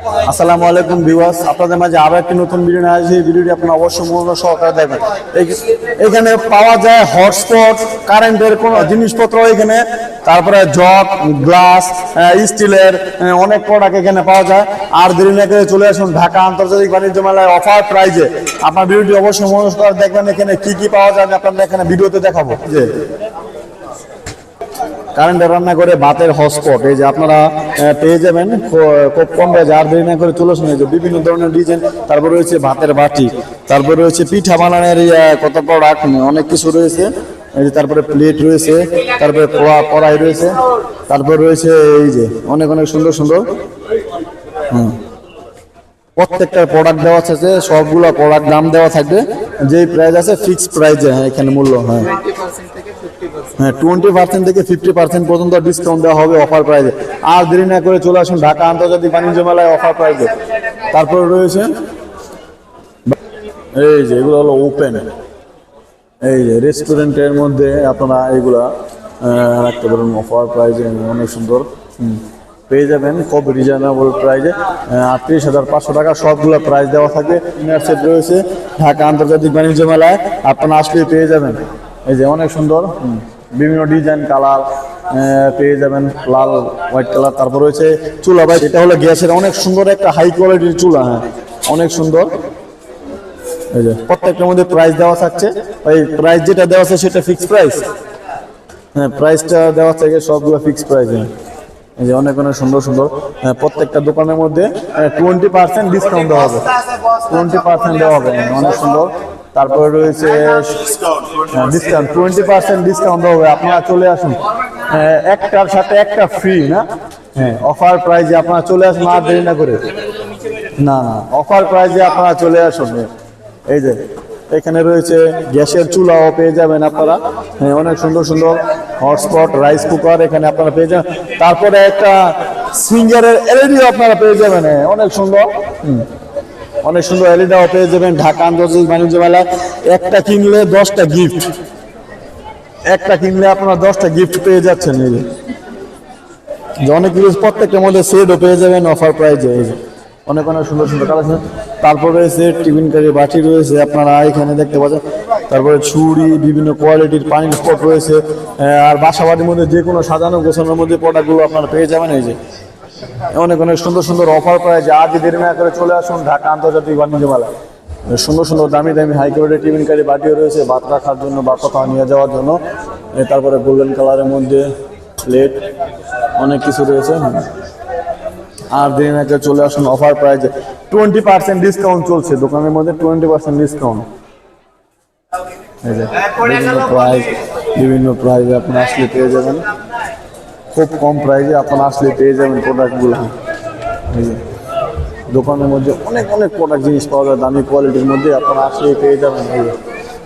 আসসালামু আলাইকুম ভিউয়ার্স, আপনাদের মাঝে আরো একটি নতুন ভিডিও নিয়ে আসছি। এই ভিডিওটি আপনারা অবশ্যই মনোযোগ সহকারে দেখবেন। এখানে পাওয়া যায় হটস্পট, কারেন্টের কোনো জিনিসপত্র এখানে, তারপরে জগ, গ্লাস, স্টিলের অনেক প্রোডাক্ট এখানে পাওয়া যায়। আর দেরি না করে চলে আসুন ঢাকা আন্তর্জাতিক বাণিজ্য মেলায় অফার প্রাইজে। আপনার ভিডিওটি অবশ্যই মনোযোগ সহকারে দেখবেন। এখানে কি কি পাওয়া যায় আপনাদের এখানে ভিডিওতে দেখাবো। যে কারেন্টে রান্না করে ভাতের হটস্পট এই যে আপনারা পেয়ে যাবেন খুব কম প্রাইজে। আর দেরি না করে চলে আসুন। এই যে বিভিন্ন ধরনের ডিজাইন, তারপর রয়েছে ভাতের বাটি, তারপর রয়েছে পিঠা বানানোর কত প্রোডাক্ট, অনেক কিছু রয়েছে। এই যে তারপরে প্লেট রয়েছে, তারপরে কড়াই রয়েছে, তারপর রয়েছে এই যে অনেক অনেক সুন্দর সুন্দর প্রত্যেকটা প্রোডাক্ট দেওয়া আছে। সবগুলো প্রোডাক্ট দাম দেওয়া থাকবে, যেই প্রাইস আছে ফিক্সড প্রাইসে। এখানে মূল্য 20% থেকে 50% পর্যন্ত ডিসকাউন্ট দেওয়া হবে অফার প্রাইসে। আর দেরি না করে চলে আসুন ঢাকা আন্তর্জাতিক বাণিজ্য মেলায় অফার প্রাইসে। তারপরে রয়েছে এই যে এগুলো হলো ওপেন, এই যে রেস্টুরেন্টের মধ্যে আপনারা এগুলা রাখতে পারেন অফার প্রাইসে। অনেক সুন্দর পেয়ে যাবেন খুব রিজনেবল প্রাইসে। 38,500 টাকা সবগুলো প্রাইস দেওয়া থাকবে। ডিনার সেট রয়েছে ঢাকা আন্তর্জাতিক বাণিজ্য মেলায়, আপনারা আসলে পেয়ে যাবেন। এই যে অনেক সুন্দর বিভিন্ন ডিজাইন কালার পেয়ে যাবেন, লাল, হোয়াইট কালার। তারপর রয়েছে চুলা, ভাই এটা হলো গ্যাসের অনেক সুন্দর একটা হাই কোয়ালিটির চুলা। অনেক সুন্দর। এই যে প্রত্যেকটার মধ্যে প্রাইস দেওয়া থাকছে। এই প্রাইস যেটা দেওয়া আছে সেটা ফিক্সড প্রাইস। প্রাইসটা দেওয়া থাকে সবগুলো ফিক্সড প্রাইস। এই যে অনেক অনেক সুন্দর সুন্দর প্রত্যেকটা দোকানের মধ্যে 20% ডিসকাউন্ট দেওয়া হবে। 20% দেওয়া হবে, অনেক সুন্দর। তারপরে রয়েছে ডিসকাউন্ট, 20% ডিসকাউন্ট দেওয়া হবে। আপনারা চলে আসুন, একটার সাথে একটা ফ্রি না। অফার প্রাইজে আপনারা চলে আসুন, আর দেরি না করে। না না, অফার প্রাইজে আপনারা চলে আসুন। এই যে এখানে রয়েছে গ্যাসের চুলাও পেয়ে যাবেন আপনারা। অনেক সুন্দর সুন্দর হটস্পট, রাইস কুকার এখানে আপনারা পেয়ে যাবেন। তারপরে একটা সিঙ্গারের এলইডিও আপনারা পেয়ে যাবেন। অনেক সুন্দর, অনেক সুন্দর এলইডিও পেয়ে যাবেন ঢাকা আন্তর্জাতিক বাণিজ্য মেলায়। একটা কিনলে 10টা গিফট, একটা কিনলে আপনারা 10টা গিফট পেয়ে যাচ্ছেন। এই যে অনেক কিছু, প্রত্যেকটার মধ্যে সেটও পেয়ে যাবেন অফার প্রাইজে। এই যে অনেক অনেক সুন্দর সুন্দর কালেকশন। তারপর রয়েছে টিফিন কারি বাটি রয়েছে আপনারা এখানে দেখতে পাচ্ছেন। তারপরে ছুরি, বিভিন্ন কোয়ালিটির পানির স্পট রয়েছে। আর বাসাবাড়ির মধ্যে যে কোনো সাজানো গোছানোর মধ্যে প্রোডাক্টগুলো আপনারা পেয়ে যাবেন। এই যে অনেক অনেক সুন্দর সুন্দর অফার প্রাইজে। আজ দেরি না করে চলে আসুন ঢাকা আন্তর্জাতিক বাণিজ্য মেলায়। সুন্দর সুন্দর দামি দামি হাই কোয়ালিটির টিফিন কারি বাটিও রয়েছে ভাত রাখার জন্য বা কোথাও নিয়ে যাওয়ার জন্য। তারপরে গোল্ডেন কালারের মধ্যে প্লেট, অনেক কিছু রয়েছে। আর দিন আগে চলে আসুন অফার প্রাইজে। 20% ডিসকাউন্ট চলছে দোকানের মধ্যে, 20% ডিসকাউন্ট। এই যে বিভিন্ন প্রাইজে আপনারা আসলে পেয়ে যাবেন, খুব কম প্রাইজে আপনারা আসলে পেয়ে যাবেন প্রোডাক্টগুলো। এই যে দোকানের মধ্যে অনেক অনেক প্রোডাক্ট জিনিস পাওয়া যায় দামি কোয়ালিটির মধ্যে, আপনারা আসলে পেয়ে যাবেন। এই যে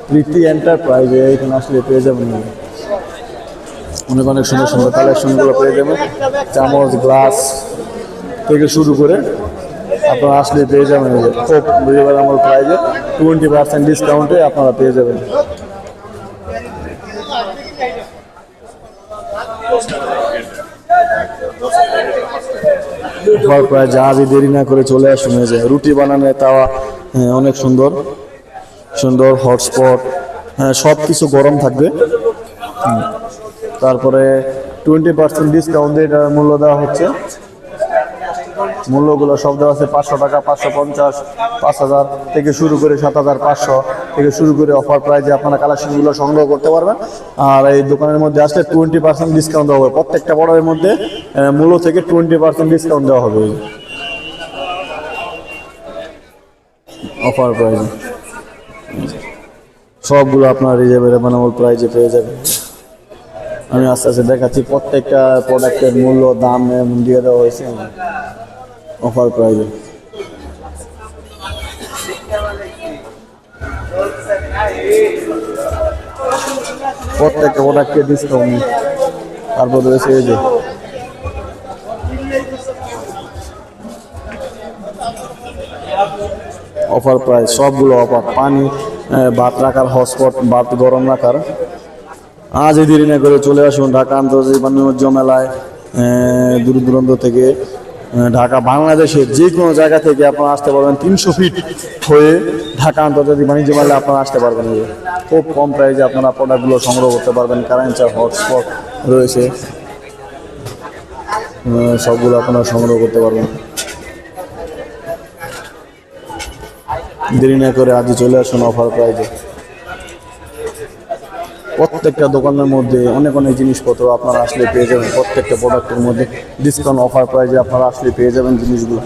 প্রীতি এন্টারপ্রাইজে এখানে আসলে পেয়ে যাবেন। অনেক অনেক সুন্দর সুন্দর কালেকশনগুলো পেয়ে যাবেন। চামচ, গ্লাস থেকে শুরু করে আপনারা আসলে পেয়ে যাবেন। খুব রিজনেবল প্রাইজে 20% ডিসকাউন্টে আপনারা পেয়ে যাবেন। অফার প্রাইজে আজই দেরি না করে চলে আসুন। যে রুটি বানানোর তাওয়া, অনেক সুন্দর সুন্দর হটস্পট, সব কিছু গরম থাকবে। তারপরে 20% ডিসকাউন্ট দিয়ে এটার মূল্য দেওয়া হচ্ছে। মূল্যগুলো সব দেওয়া আছে 500 টাকা, 550, 5000 থেকে শুরু করে 7500 থেকে শুরু করে অফার প্রাইজে আপনারা কালেকশনগুলো সংগ্রহ করতে পারবেন। আর এই দোকানের মধ্যে আসলে 20% ডিসকাউন্ট দেওয়া হবে। প্রত্যেকটা বড়ের মধ্যে মূল্য থেকে 20% ডিসকাউন্ট দেওয়া হবে অফার প্রাইজে। সবগুলো আপনার রিজনেবল প্রাইজে পেয়ে যাবেন। আমি আস্তে আস্তে দেখাচ্ছি প্রত্যেকটা প্রোডাক্টের মূল্য, দাম দিয়ে দেওয়া হয়েছে অফার প্রাইজে। প্রত্যেকটা প্রোডাক্টের ডিসকাউন্ট। তারপর রয়েছে এই যে অফার প্রাইস, সবগুলো অফার। পানি, ভাত রাখার হটস্পট, ভাত গরম রাখার। আজই দেরি না করে চলে আসুন ঢাকা আন্তর্জাতিক বাণিজ্য মেলায়। দূর দূরান্ত থেকে ঢাকা বাংলাদেশের যে কোনো জায়গা থেকে আপনারা আসতে পারবেন, 300 ফিট হয়ে ঢাকা আন্তর্জাতিক বাণিজ্য মেলায় আপনারা আসতে পারবেন। খুব কম প্রাইসে আপনারা প্রোডাক্টগুলো সংগ্রহ করতে পারবেন। কারেন্টার হটস্পট রয়েছে, সবগুলো আপনারা সংগ্রহ করতে পারবেন। দেরি না করে আজই চলে আসুন অফার প্রাইজে। প্রত্যেকটা দোকানের মধ্যে অনেক অনেক জিনিসপত্র আপনারা আসলে পেয়ে যাবেন। প্রত্যেকটা প্রোডাক্টের মধ্যে ডিসকাউন্ট অফার প্রাইজে আপনারা আসলে পেয়ে যাবেন জিনিসগুলো।